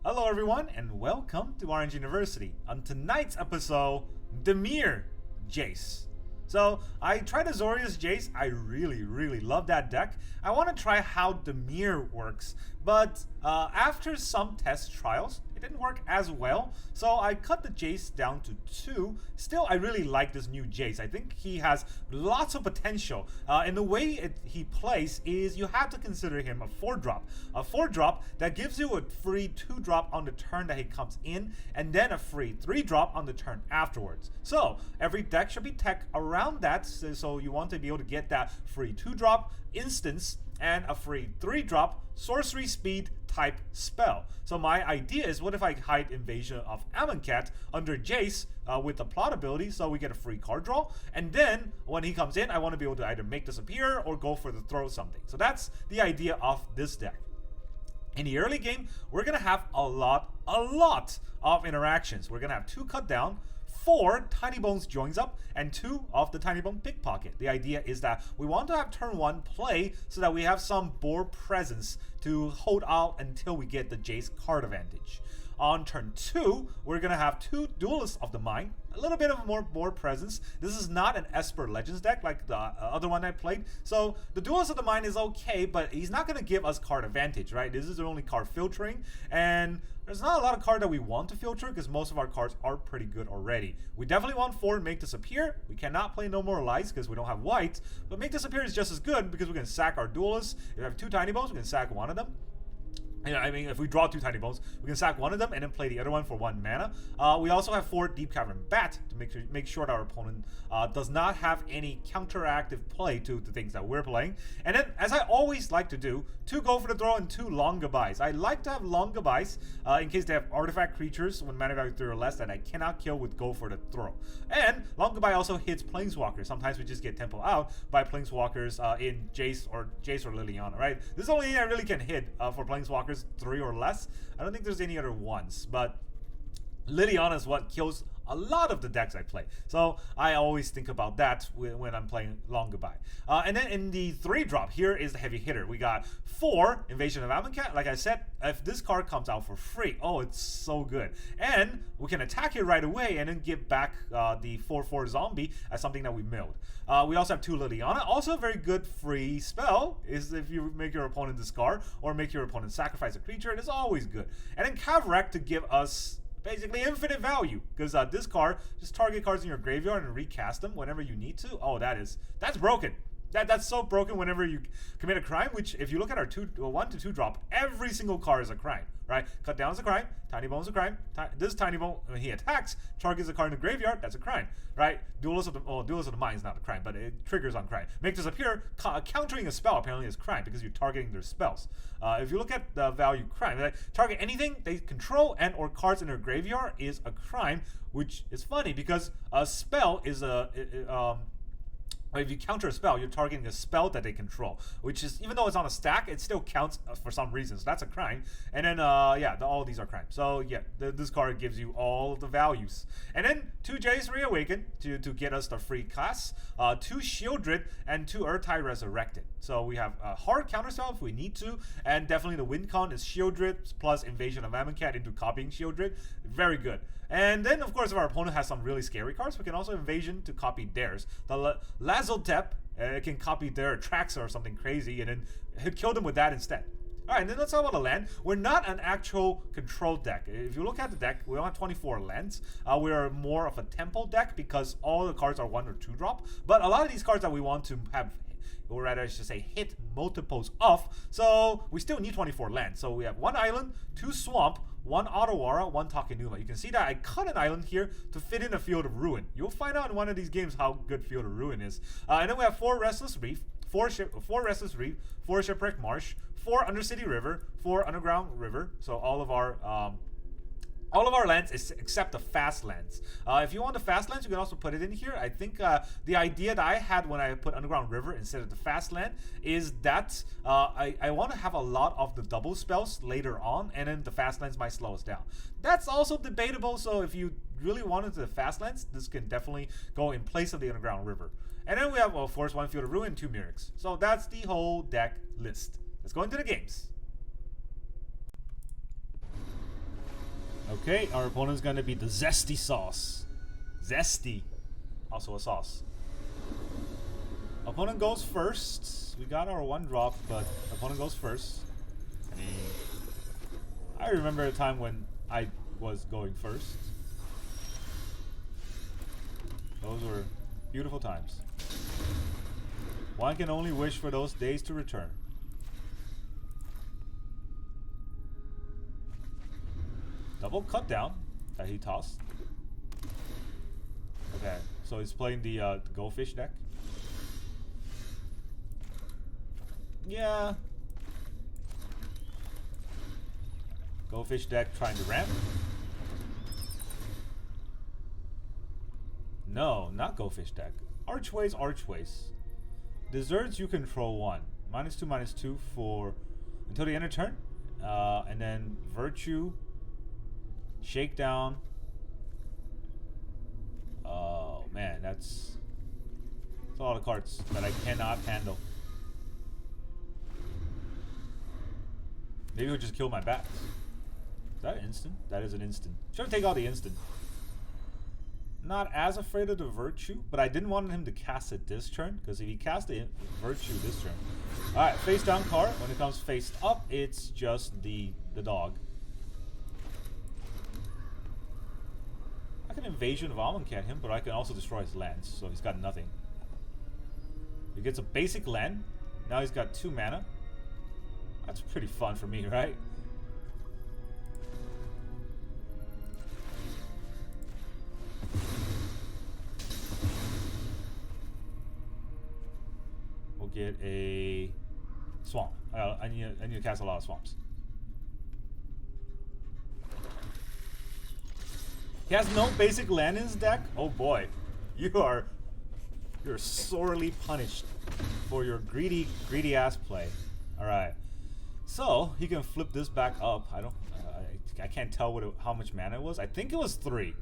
Hello everyone and welcome to Orange University. On tonight's episode, Dimir Jace. So I tried Azorius Jace. I really love that deck. I want to try how Dimir works, but after some test trials, it didn't work as well. So I cut the Jace down to 2. Still, I really like this new Jace. I think he has lots of potential. And the way he plays is you have to consider him a 4-drop. A 4-drop that gives you a free 2-drop on the turn that he comes in, and then a free 3-drop on the turn afterwards. So every deck should be tech around that. So you want to be able to get that free 2-drop instance and a free 3-drop sorcery speed type spell. So my idea is, what if I hide Invasion of Amonkhet under Jace with the plot ability, so we get a free card draw, and then when he comes in, I want to be able to either make this appear or go for the throw something. So that's the idea of this deck. In the early game, we're gonna have a lot of interactions. We're gonna have 2 cut down, 4 Tiny Bones joins up, and 2 of the Tiny Bone pickpocket. The idea is that we want to have turn 1 play so that we have some board presence to hold out until we get the Jace card advantage. On turn 2, we're going to have 2 Duelists of the Mind, a little bit of more board presence. This is not an Esper Legends deck like the other one I played. So the Duelist of the Mind is okay, but he's not going to give us card advantage, right? This is the only card filtering, and there's not a lot of card that we want to filter because most of our cards are pretty good already. We definitely want 4 Make Disappear. We cannot play No More Lights because we don't have white, but Make Disappear is just as good because we can sack our Duelists. If we have 2 Tiny Bones, we can sack one of them. I mean, if we draw 2 Tiny Bones, we can sack one of them and then play the other one for 1 mana. We also have 4 Deep Cavern Bat to make sure that our opponent does not have any counteractive play to the things that we're playing. And then, as I always like to do, 2 Go for the Throw and 2 Long Goodbyes. I like to have Long Goodbyes in case they have artifact creatures when mana value 3 or less that I cannot kill with Go for the Throw. And Long Goodbye also hits Planeswalkers. Sometimes we just get tempo out by Planeswalkers in Jace or Liliana, right? This is the only thing I really can hit for Planeswalkers 3 or less. I don't think there's any other ones, but Liliana is what kills a lot of the decks I play. So I always think about that when I'm playing Long Goodbye. And then in the 3-drop, here is the heavy hitter. We got 4 Invasion of Amonkhet. Like I said, if this card comes out for free, oh, it's so good. And we can attack it right away and then give back the 4/4 zombie as something that we milled. We also have 2 Liliana. Also a very good free spell is if you make your opponent discard or make your opponent sacrifice a creature. It is always good. And then Kaervek to give us basically infinite value, because this card, just target cards in your graveyard and recast them whenever you need to. Oh, that's broken. That's so broken whenever you commit a crime, which if you look at our 1 to 2 drop, every single card is a crime, right? Cut down is a crime, Tiny Bone is a crime, this Tiny Bone, when he attacks, targets a card in the graveyard, that's a crime, right? Duelist of the Mind is not a crime, but it triggers on crime. Make Disappear, countering a spell apparently is crime because you're targeting their spells. If you look at the value crime, like, target anything they control and or cards in their graveyard is a crime, which is funny because a spell is if you counter a spell, you're targeting a spell that they control, which is, even though it's on a stack, it still counts for some reason. So that's a crime. And then, yeah, all these are crimes. So yeah, this card gives you all the values. And then 2 Jace Reawakened to get us the free class, 2 Shieldred, and 2 Urtai Resurrected. So we have a hard counterspell if we need to, and definitely the win con is Shieldred plus Invasion of Amonkhet into copying Shieldred. Very good. And then, of course, if our opponent has some really scary cards, we can also Invasion to copy theirs. The Lazotep can copy their Traxa or something crazy, and then kill them with that instead. Alright, and then let's talk about the land. We're not an actual control deck. If you look at the deck, we only have 24 lands. We are more of a tempo deck because all the cards are 1 or 2 drop. But a lot of these cards that we want to have, or rather I should say hit multiples of, so we still need 24 lands. So we have 1 island, 2 swamp, 1 Otawara, 1 Takenuma. You can see that I cut an island here to fit in a Field of Ruin. You'll find out in one of these games how good Field of Ruin is. And then we have 4 Restless Reef, 4 Restless Reef, 4 Shipwreck Marsh, 4 Undercity River, 4 Underground River. So all of our lands is except the fast lands. If you want the fast lands, you can also put it in here. I think the idea that I had when I put Underground River instead of the fast land is that I want to have a lot of the double spells later on, and then the fast lands might slow us down. That's also debatable, so if you really wanted the fast lands, this can definitely go in place of the Underground River. And then we have, of course, 1 Field of Ruin, 2 Myrics. So that's the whole deck list. Let's go into the games. Okay, our opponent's gonna be the Zesty Sauce. Zesty. Also a sauce. Opponent goes first. We got our one drop, but opponent goes first. I remember a time when I was going first. Those were beautiful times. One can only wish for those days to return. Double cut down that he tossed. Okay, so he's playing the Go Fish deck. Yeah. Go Fish deck trying to ramp. No, not Go Fish deck. Archways, Archways. Deserts you control one. -2/-2 for until the end of turn. And then Virtue. Shakedown. Oh man, that's a lot of cards that I cannot handle. Maybe we'll just kill my bats. Is that an instant? That is an instant. Should take out the instant. Not as afraid of the Virtue, but I didn't want him to cast it this turn, because if he cast the Virtue this turn. Alright, face down card. When it comes face up, it's just the dog. I can Invasion of Amonkhet him, but I can also destroy his lands, so he's got nothing. He gets a basic land. Now he's got 2 mana. That's pretty fun for me, right? We'll get a swamp. I need to cast a lot of swamps. He has no basic land in his deck? Oh boy. You're sorely punished for your greedy ass play. Alright. So, he can flip this back up. I can't tell how much mana it was. I think it was 3.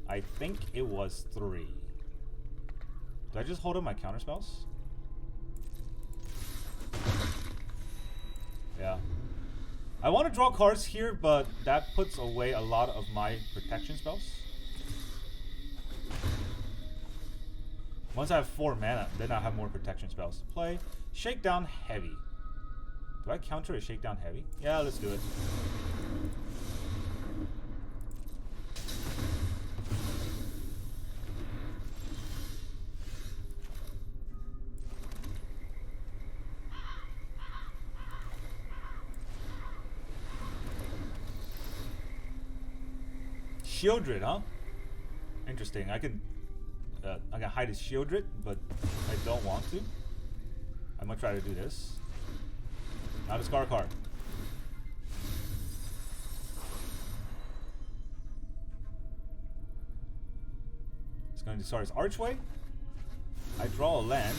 I think it was 3. Do I just hold up my counter spells? Yeah. I want to draw cards here, but that puts away a lot of my protection spells. Once I have 4 mana, then I have more protection spells to play. Shakedown Heavy. Do I counter a Shakedown Heavy? Yeah, let's do it. Shieldred, huh? Interesting. I can hide his Shieldred, but I don't want to. I'm gonna try to do this. Now discard a card. It's gonna discard his Archway. I draw a land.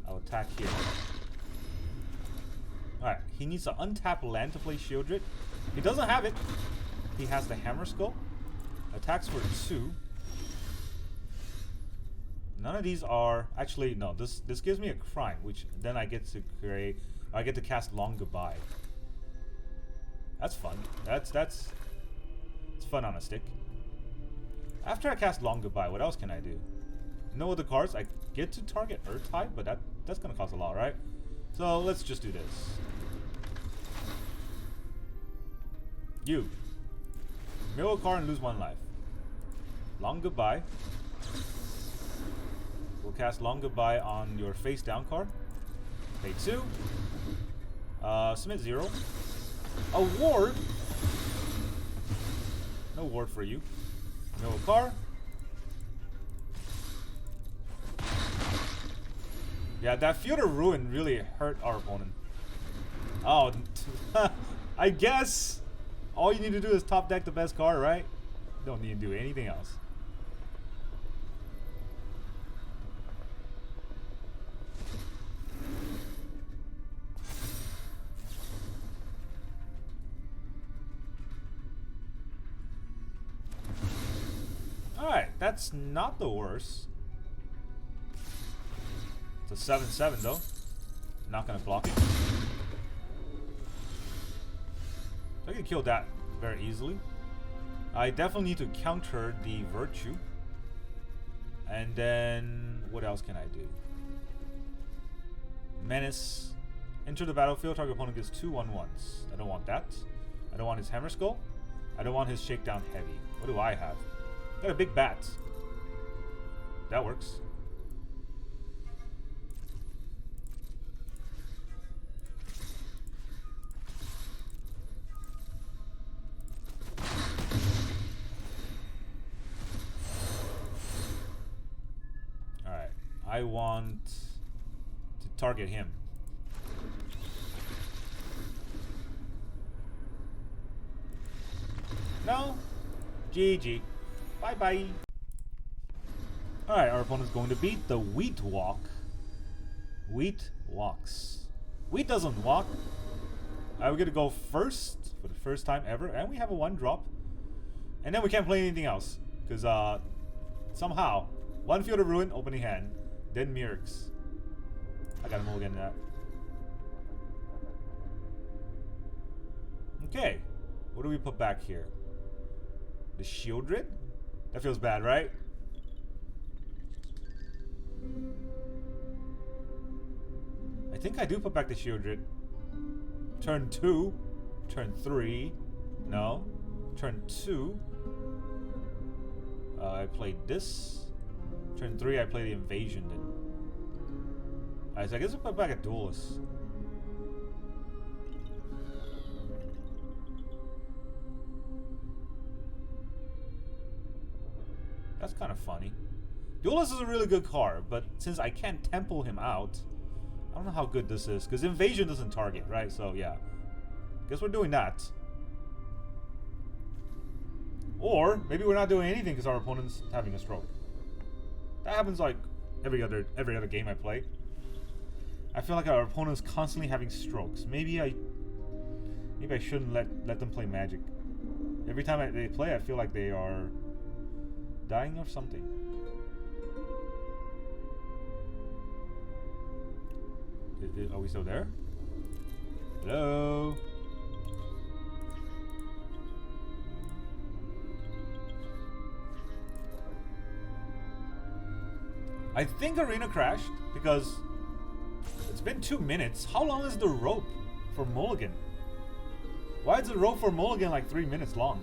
I'll attack here. Alright, he needs to untap land to play Shieldred. He doesn't have it. He has the Hammer Skull. Attacks for 2. None of these are actually no. This gives me a crime, which then I get to create. I get to cast Long Goodbye. That's fun. That's it's fun on a stick. After I cast Long Goodbye, what else can I do? No other cards. I get to target Earth-type, but that's gonna cost a lot, right? So let's just do this. You. Mill a card and lose 1 life. Long Goodbye. We'll cast Long Goodbye on your face down card. Pay 2. Submit 0. A ward. No ward for you. Mill a card. Yeah, that Field of Ruin really hurt our opponent. Oh, I guess all you need to do is top deck the best card, right? Don't need to do anything else. Alright, that's not the worst. It's a 7/7 though. Not gonna block it. Do to kill that very easily. I definitely need to counter the Virtue. And then, what else can I do? Menace. Enter the battlefield, target opponent gets 2 1/1s. I don't want that. I don't want his Hammer Skull. I don't want his Shakedown Heavy. What do I have? I got a big bat. That works. Alright. I want to target him. No? GG. Bye-bye. Alright, our opponent's going to beat the Wheat Walk. Wheat walks. Wheat doesn't walk. We're going to go first for the first time ever. And we have a 1-drop. And then we can't play anything else. Because somehow, 1 Field of Ruin, opening hand. Then Mirks. I got a mulligan that. Okay. What do we put back here? The Shieldred? That feels bad, right? I think I do put back the Shieldred. Turn 2. Turn 3. No. Turn 2. I played this. Turn 3, I play the Invasion then. Alright, so I guess I'll put back a Duelist. That's kind of funny. Duelist is a really good card, but since I can't temple him out, I don't know how good this is. Because Invasion doesn't target, right? So, yeah. Guess we're doing that. Or, maybe we're not doing anything because our opponent's having a stroke. That happens like every other game I play. I feel like our opponent's constantly having strokes. Maybe I shouldn't let them play Magic. Every time they play, I feel like they are dying of something. Are we still there? Hello? I think Arena crashed because it's been 2 minutes. How long is the rope for Mulligan? Why is the rope for Mulligan like 3 minutes long?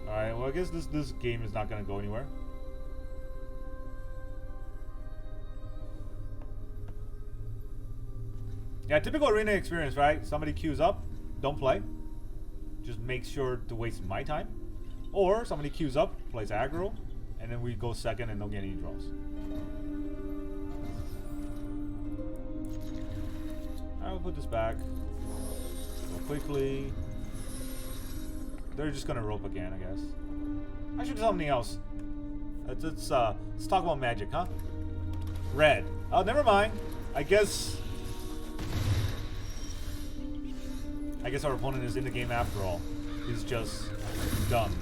Alright, well I guess this game is not gonna go anywhere. Yeah, typical arena experience, right? Somebody queues up, don't play. Just make sure to waste my time. Or somebody queues up, plays aggro, and then we go second and don't get any draws. I will put this back. Go quickly. They're just gonna rope again, I guess. I should do something else. Let's talk about Magic, huh? Red. Oh, never mind. I guess our opponent is in the game after all. He's just dumb.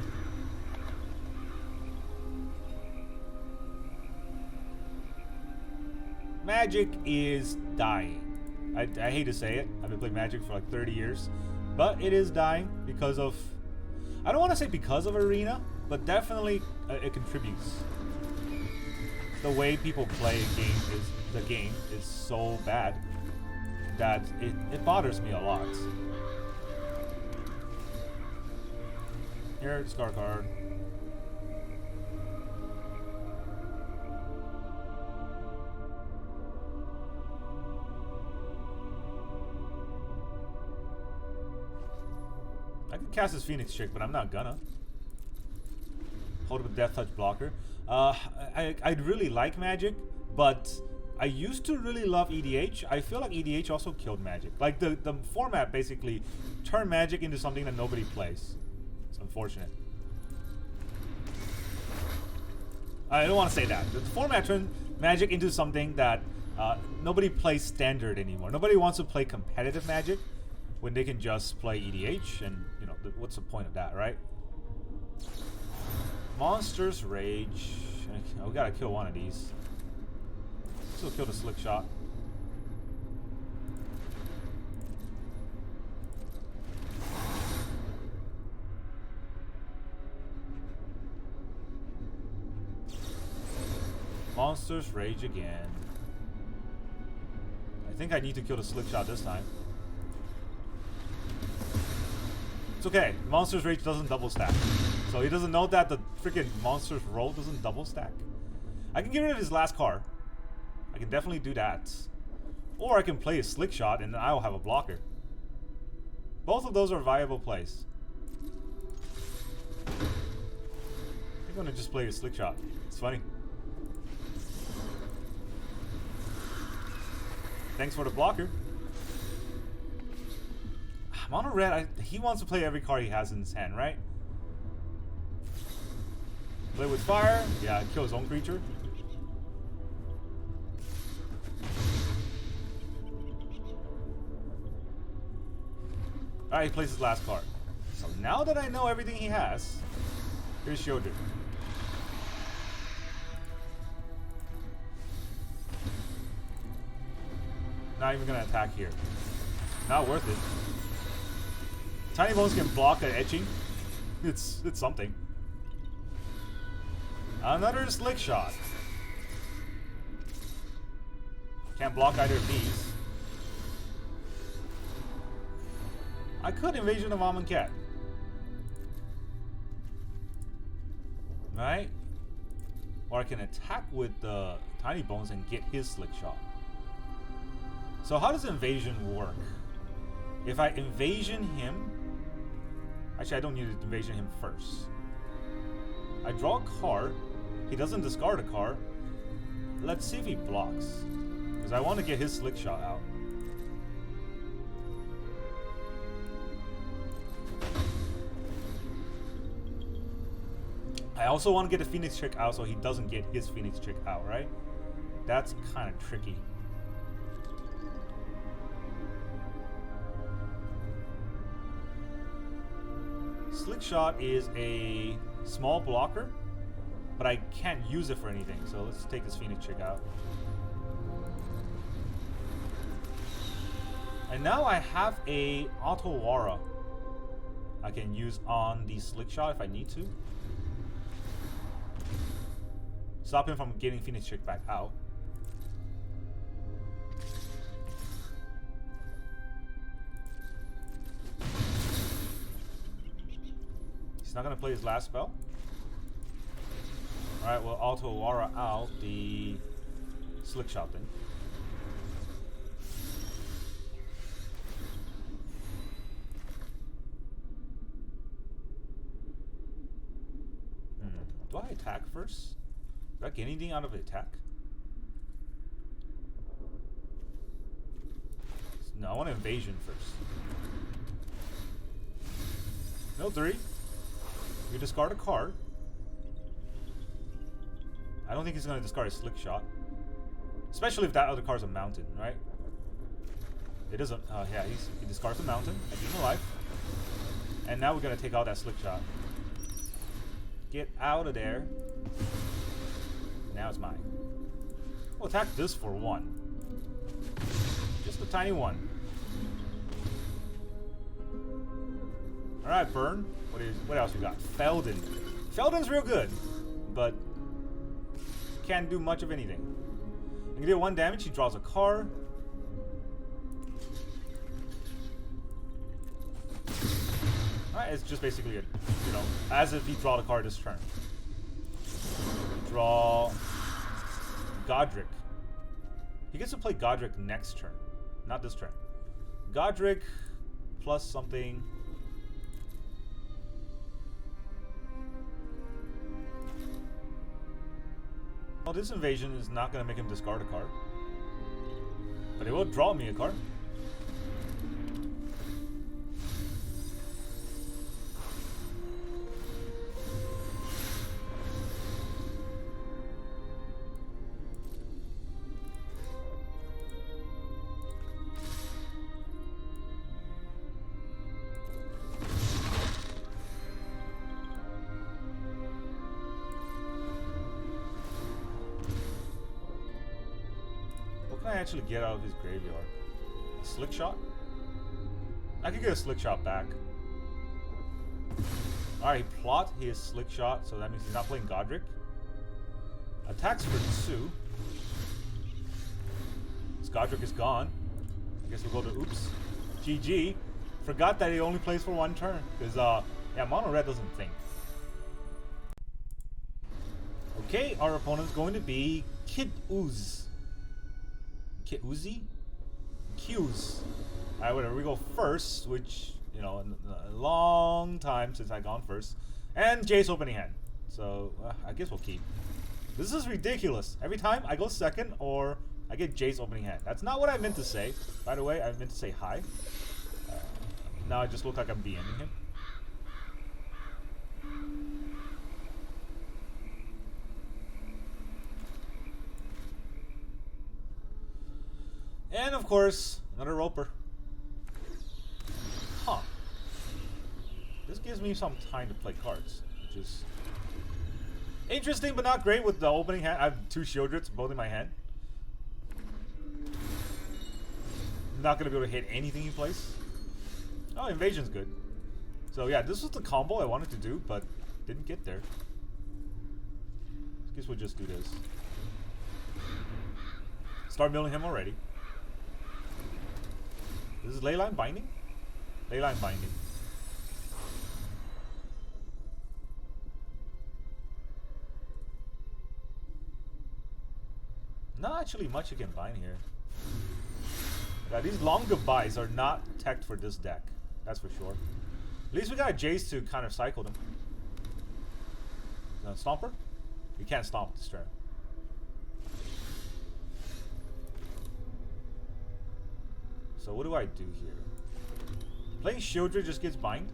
Magic is dying. I hate to say it. I've been playing Magic for like 30 years. But it is dying because of... I don't want to say because of Arena, but definitely it contributes. The way people play the game is so bad that it bothers me a lot. Here, discard card. I could cast this Phoenix Chick, but I'm not gonna. Hold up a Death Touch blocker. I really like Magic, but I used to really love EDH. I feel like EDH also killed Magic. Like the format basically turned Magic into something that nobody plays. It's unfortunate. I don't want to say that. The format turned Magic into something that nobody plays standard anymore. Nobody wants to play competitive Magic when they can just play EDH, and you know what's the point of that, right? Monsters Rage. Oh, we gotta kill one of these. Still kill the Slick Shot. Monsters Rage again. I think I need to kill the Slick Shot this time. It's okay. Monsters Rage doesn't double stack. So he doesn't know that the freaking Monsters Roll doesn't double stack. I can get rid of his last card. I can definitely do that. Or I can play a Slick Shot and then I'll have a blocker. Both of those are viable plays. I'm gonna just play a Slick Shot. It's funny. Thanks for the blocker. Mono red, he wants to play every card he has in his hand, right? Play with fire. Yeah, kill his own creature. Alright, he plays his last card. So now that I know everything he has, here's Shieldred. Not even gonna attack here. Not worth it. Tiny Bones can block an etching. It's something. Another Slick Shot. Can't block either of these. I could Invasion of Amonkhet. Right? Or I can attack with the Tiny Bones and get his Slick Shot. So how does Invasion work? If I Invasion him... Actually, I don't need to Invasion him first. I draw a card. He doesn't discard a card. Let's see if he blocks. Because I want to get his Slick Shot out. I also want to get the Phoenix Trick out so he doesn't get his Phoenix Trick out, right? That's kind of tricky. Slick Shot is a small blocker, but I can't use it for anything. So let's take this Phoenix Trick out. And now I have a Auto Aura I can use on the Slick Shot if I need to. Stop him from getting Phoenix Trick back out. He's not going to play his last spell. Alright, we'll Auto Aura out the Slick Shot then. Do I attack first? Do I get anything out of the attack? No, I want Invasion first. No 3. You discard a card. I don't think he's going to discard a Slick Shot. Especially if that other card's a mountain, right? It is a... yeah, he discards a mountain. I give him a life. And now we're going to take out that Slick Shot. Get out of there. Now it's mine. We'll attack this for 1. Just a tiny 1. Alright, burn. What else we got? Feldon. Feldon's real good, but can't do much of anything. You can deal 1 damage, he draws a card. Alright, it's just basically a, you know, as if he draw the card this turn. Draw Godric. He gets to play Godric next turn, not this turn. Godric plus something. Well, this Invasion is not going to make him discard a card, but it will draw me a card. I actually get out of his graveyard? Slick Shot? I could get a Slick Shot back. Alright, he plot his Slick Shot, so that means he's not playing Godric. Attacks for 2. Skodrick is gone. I guess we'll go to oops. GG. Forgot that he only plays for 1 turn. Because, yeah, mono red doesn't think. Okay, our opponent's going to be Kid Ooze. Kid Uzi? Q's. Alright, whatever. We go first, which, you know, a long time since I've gone first. And Jace opening hand. So, I guess we'll keep. This is ridiculous. Every time I go second or I get Jace opening hand. That's not what I meant to say. By the way, I meant to say hi. Now I just look like I'm DMing him. And of course, another roper. Huh. This gives me some time to play cards, which is interesting but not great with the opening hand. I have 2 Shieldrits both in my hand. Not gonna be able to hit anything he plays. Oh, Invasion's good. So yeah, this was the combo I wanted to do, but didn't get there. I guess we'll just do this. Start milling him already. This is Leyline Binding? Leyline Binding. Not actually much you can bind here. Yeah, these long goodbyes are not teched for this deck. That's for sure. At least we got a Jace to kind of cycle them. Stomper? You can't stomp this turn. So what do I do here? Playing Shieldred just gets bind.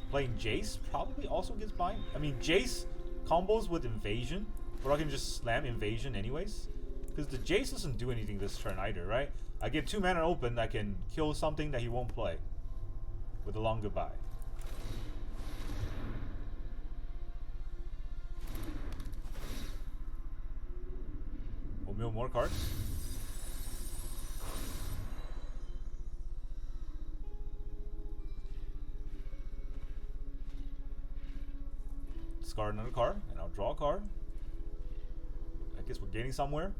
Playing Jace probably also gets bind. I mean, Jace combos with Invasion, but I can just slam Invasion anyways. Because the Jace doesn't do anything this turn either, right? I get 2 mana open, I can kill something that he won't play. With a long goodbye. We'll mill more cards. Discard another card, and I'll draw a card. I guess we're gaining somewhere.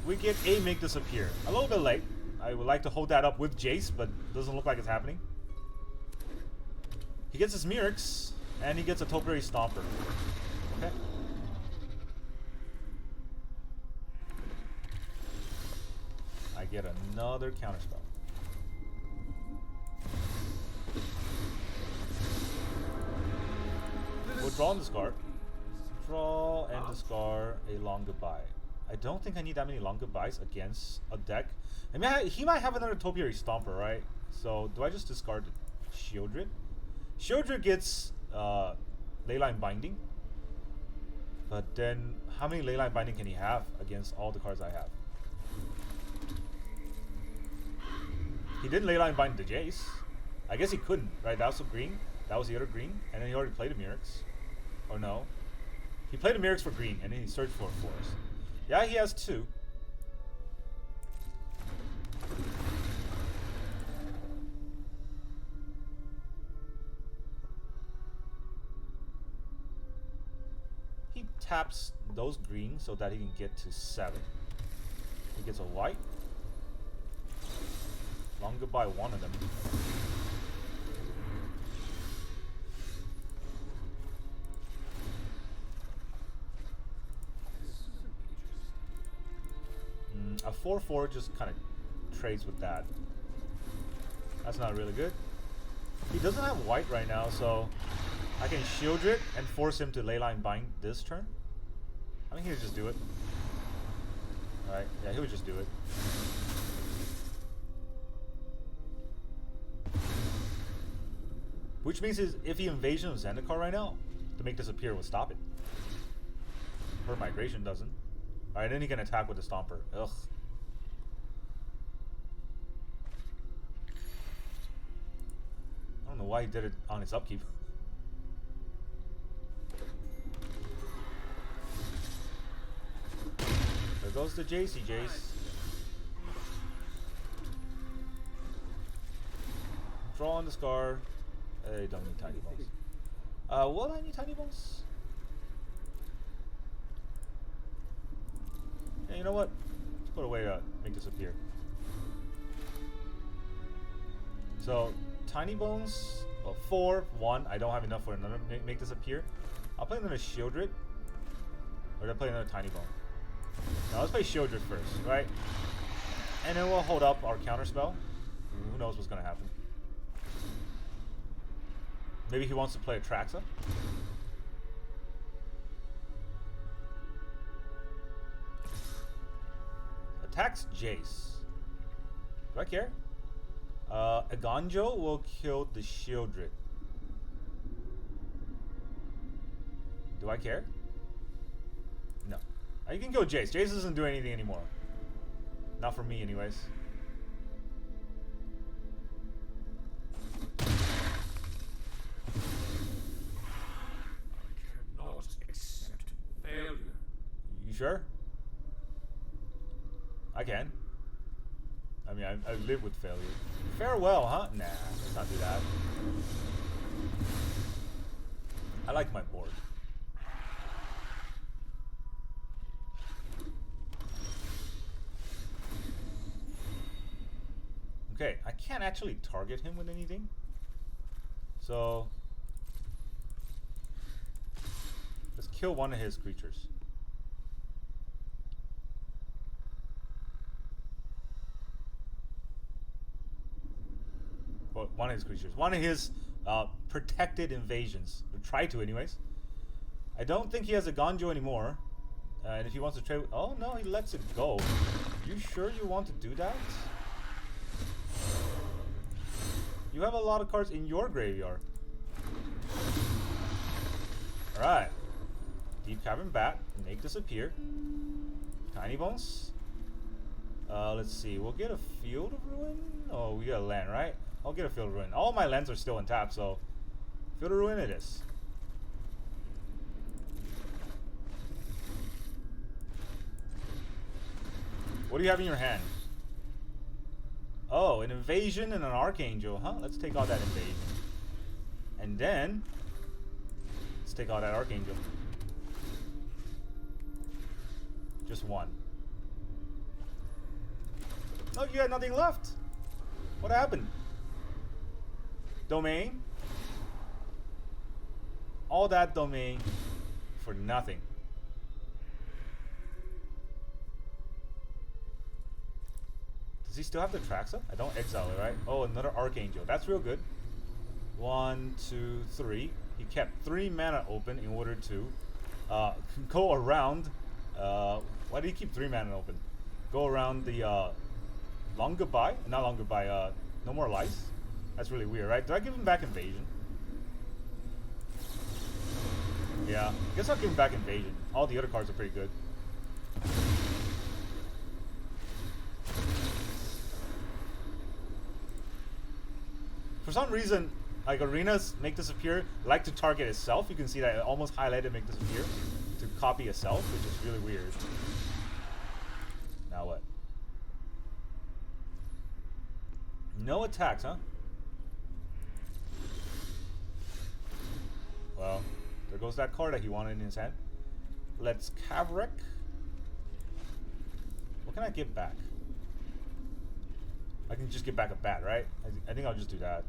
We get a Make Disappear. A little bit late. I would like to hold that up with Jace, but doesn't look like it's happening. He gets his Mirrex, and he gets a Topiary Stomper. Okay. I get another counterspell. We'll draw and discard. Draw and discard a long goodbye. I don't think I need that many long goodbyes against a deck. I mean, he might have another Topiary Stomper, right? So, do I just discard Shieldred? Shieldred gets Leyline Binding. But then, how many Leyline Binding can he have against all the cards I have? He didn't Leyline Bind the Jace. I guess he couldn't, right? That was the green. That was the other green. And then he already played a Mirrex. Or no. He played a Mirrex for green, and then he searched for a forest. Yeah, he has 2. He taps those green so that he can get to 7. He gets a white. Long goodbye one of them. A 4/4 just kind of trades with that. That's not really good. He doesn't have white right now, so I can Shieldred and force him to Leyline Bind this turn. I think he'll just do it. Alright, yeah, he'll just do it. Which means if he Invasion of Zendikar right now, to Make Disappear will stop it. Her Migration doesn't. Alright, then he can attack with the Stomper. Ugh. I don't know why he did it on his upkeep. There goes the Jace. Draw on the Scar. I don't need Tiny Bones. Will I need Tiny Bones? you know what? Let's put away to make this appear. So, Tiny Bones, well, 4, 1. I don't have enough for another make this appear. I'll play another Shieldred. Or did I play another Tiny Bone? Now let's play Shieldred first, right? And then we'll hold up our counterspell. Who knows what's gonna happen? Maybe he wants to play a Traxa. Attacks Jace. Do I care? Agonjo will kill the Shieldred. Do I care? No. You can kill Jace. Jace doesn't do anything anymore. Not for me, anyways. I cannot accept failure. You sure? I can. I mean, I live with failure. Farewell, huh? Nah, let's not do that. I like my board. Okay, I can't actually target him with anything. So let's kill one of his creatures. Well, one of his creatures. One of his protected invasions. Or try to, anyways. I don't think he has a Gonjo anymore. And if he wants to trade... Oh, no, he lets it go. You sure you want to do that? You have a lot of cards in your graveyard. Alright. Deep Cavern Bat. Make this appear. Tiny Bones. Let's see. We'll get a Field of Ruin. Oh, we got a land, right? I'll get a Field of Ruin. All my lands are still intact, so Field of Ruin it is. What do you have in your hand? Oh, an Invasion and an Archangel, huh? Let's take out that Invasion. And then let's take out that Archangel. Just one. No, you had nothing left. What happened? Domain. All that domain for nothing. Does he still have the Traxa? I don't exile it, right? Oh, another Archangel. That's real good. 1, 2, 3. He kept 3 mana open in order to go around. Why did he keep 3 mana open? Go around the Long Goodbye? Not Long Goodbye. No More Lice. That's really weird, right? Do I give him back Invasion? Yeah. I guess I'll give him back Invasion. All the other cards are pretty good. For some reason, like arenas make this appear like to target itself. You can see that it almost highlighted make this appear to copy itself, which is really weird. Now what? No attacks, huh? Well, there goes that card that he wanted in his hand. Let's Kaervek. What can I get back? I can just get back a bat, right? I think I'll just do that.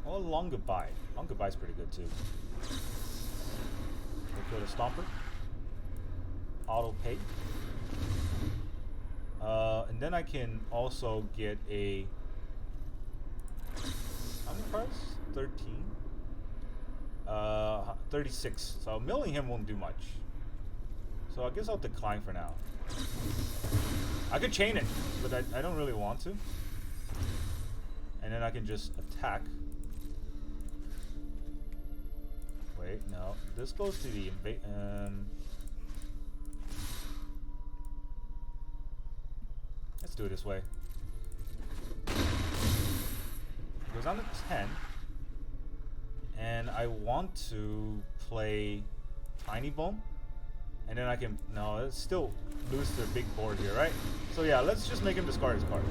Oh, Long Goodbye. Long Goodbye is pretty good too. We'll kill the Stomper. Auto pay. And then I can also get a... How many cards? 13. 36. So milling him won't do much. So I guess I'll decline for now. I could chain it, but I don't really want to. And then I can just attack. Wait, no. This goes to the let's do it this way. It goes on to 10. And I want to play Tiny Bone. And then I can... No, let's still lose their big board here, right? So yeah, let's just make him discard his cards.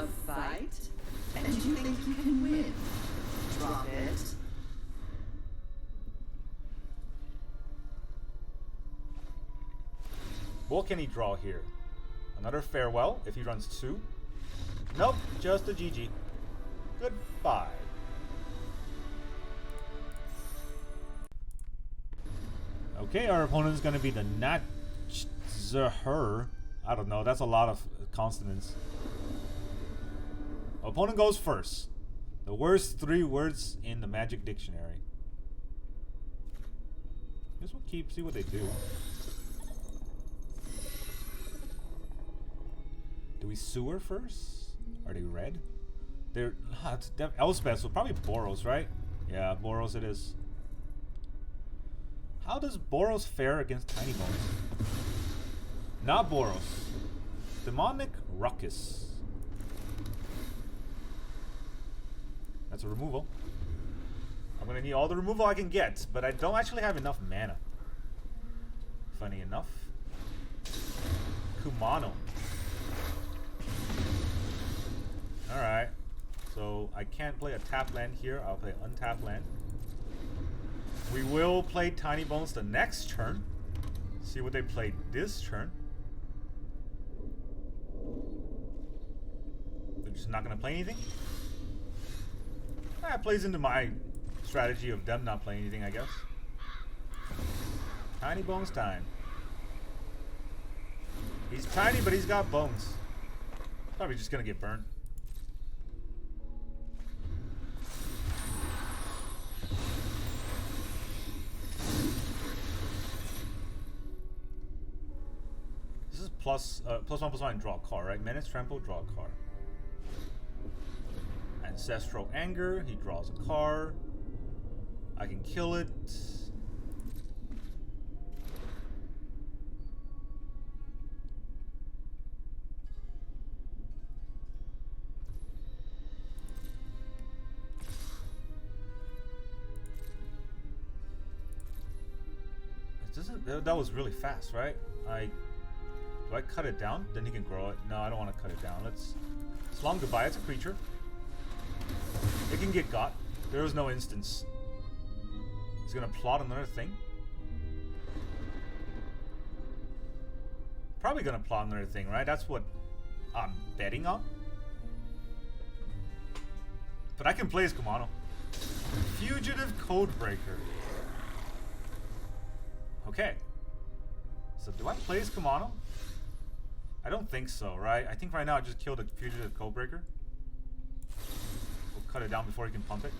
A fight? And you think you can win? Drop it. What can he draw here? Another farewell if he runs 2. Nope, just a GG. Goodbye. Okay, our opponent is going to be the Natzaher. I don't know, that's a lot of consonants. Opponent goes first. The worst 3 words in the Magic Dictionary. Guess we'll see what they do. Do we sewer first? Are they red? They're Elspeth, so probably Boros, right? Yeah, Boros it is. How does Boros fare against Tiny Bones? Not Boros. Demonic Ruckus. That's a removal. I'm gonna need all the removal I can get, but I don't actually have enough mana. Funny enough. Kumano. Alright. So I can't play a tap land here. I'll play untapped land. We will play Tiny Bones the next turn. See what they play this turn. They're just not gonna play anything. That plays into my strategy of them not playing anything, I guess. Tiny Bones time. He's tiny, but he's got bones. Probably just gonna get burnt. This is +1/+1 and draw a card, right? Menace, Trample, draw a card. Ancestral Anger, he draws a card. I can kill it. That was really fast, right? Do I cut it down? Then he can grow it. No, I don't want to cut it down. It's long goodbye. It's a creature. It can get got. There was no instance. He's gonna plot another thing. Probably gonna plot another thing, right? That's what I'm betting on. But I can play as Kumano. Fugitive Codebreaker. Okay. So do I play as Kumano? I don't think so, right? I think right now I just killed a Fugitive Codebreaker. We'll cut it down before he can pump it.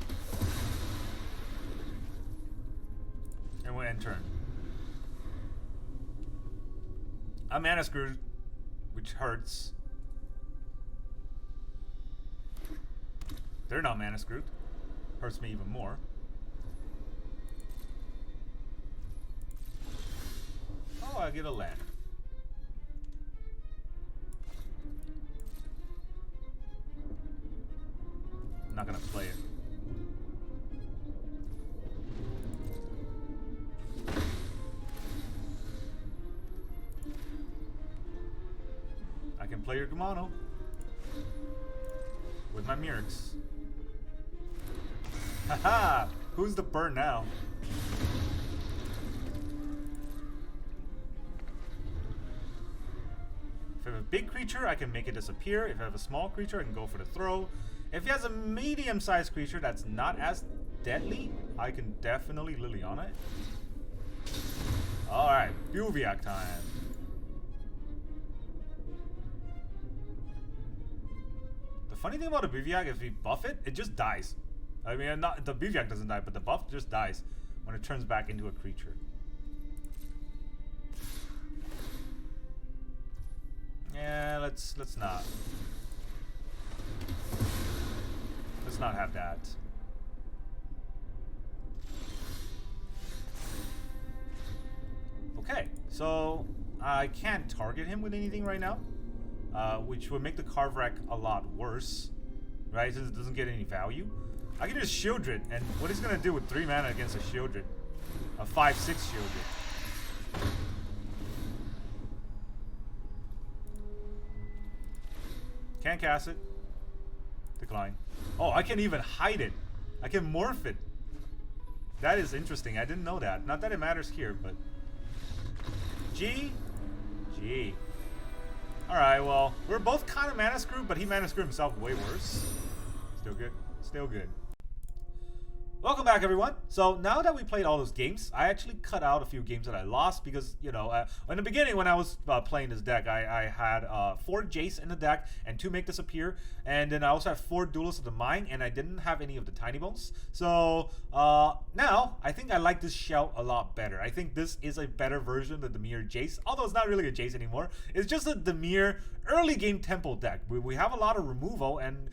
And we'll end turn. I'm mana screwed, which hurts. They're not mana screwed. Hurts me even more. Oh, I get a land. I'm not gonna play it. I can play your Kumano with my Mirix. Haha! Who's the burn now? If I have a big creature, I can make it disappear. If I have a small creature, I can go for the throw. If he has a medium-sized creature that's not as deadly, I can definitely Liliana it. Alright, Buviak time. The funny thing about a Buviak, if we buff it, it just dies. I mean, not the Buviak doesn't die, but the buff just dies when it turns back into a creature. Yeah, let's not. Let's not have that. Okay, so I can't target him with anything right now, which would make the Kaervek a lot worse, right? Since it doesn't get any value. I can just Shieldred, and what he's gonna do with 3 mana against a Shieldred? A 5/6 Shieldred. Can't cast it. Decline. Oh, I can even hide it. I can morph it. That is interesting. I didn't know that. Not that it matters here, but... G. Alright, well, we're both kind of mana screwed, but he mana screwed himself way worse. Still good. Still good. Welcome back, everyone. So now that we played all those games, I actually cut out a few games that I lost because, you know, in the beginning when I was playing this deck, I had 4 Jace in the deck and 2 Make Disappear, and then I also had 4 Duelists of the Mind, and I didn't have any of the Tiny Bones. So now I think I like this shell a lot better. I think this is a better version of the Dimir Jace, although it's not really a Jace anymore. It's just a Dimir early game tempo deck. We have a lot of removal, and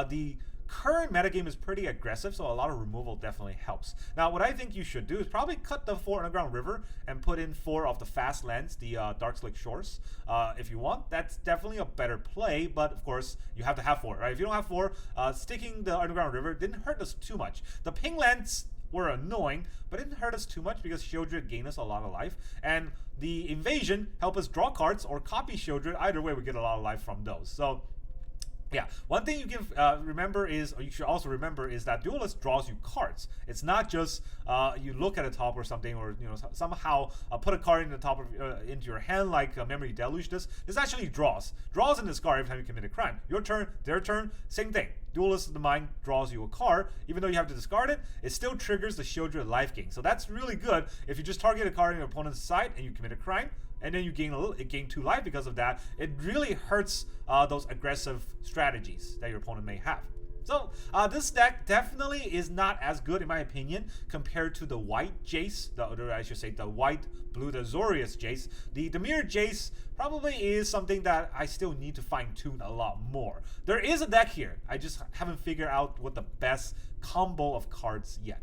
the current metagame is pretty aggressive, so a lot of removal definitely helps. Now, what I think you should do is probably cut the 4 Underground River and put in 4 of the fast lands, the Darkslick Shores, if you want. That's definitely a better play, but of course, you have to have 4, right? If you don't have 4, sticking the Underground River didn't hurt us too much. The ping lands were annoying, but it didn't hurt us too much because Shieldred gained us a lot of life, and the Invasion helped us draw cards or copy Shieldred. Either way, we get a lot of life from those. So yeah, one thing you can remember is, or you should also remember, is that Duelist draws you cards. It's not just you look at a top or something, or you know somehow put a card in the top of into your hand like Memory Deluge. This actually draws in this card every time you commit a crime. Your turn, their turn, same thing. Duelist of the Mind draws you a card. Even though you have to discard it, it still triggers the Shieldred life gain. So that's really good if you just target a card on your opponent's side and you commit a crime, and then you gain 2 life because of that. It really hurts those aggressive strategies that your opponent may have. So this deck definitely is not as good, in my opinion, compared to the white Jace, I should say the white blue, the Azorius Jace. The Dimir Jace probably is something that I still need to fine tune a lot more. There is a deck here. I just haven't figured out what the best combo of cards yet.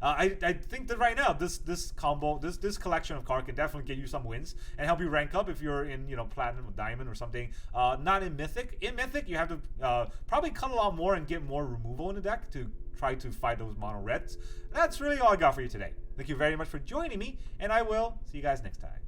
I think that right now this combo, this collection of cards can definitely get you some wins and help you rank up if you're in, you know, Platinum or Diamond or something. Not in Mythic. In Mythic, you have to probably cut a lot more and get more removal in the deck to try to fight those mono reds. That's really all I got for you today. Thank you very much for joining me, and I will see you guys next time.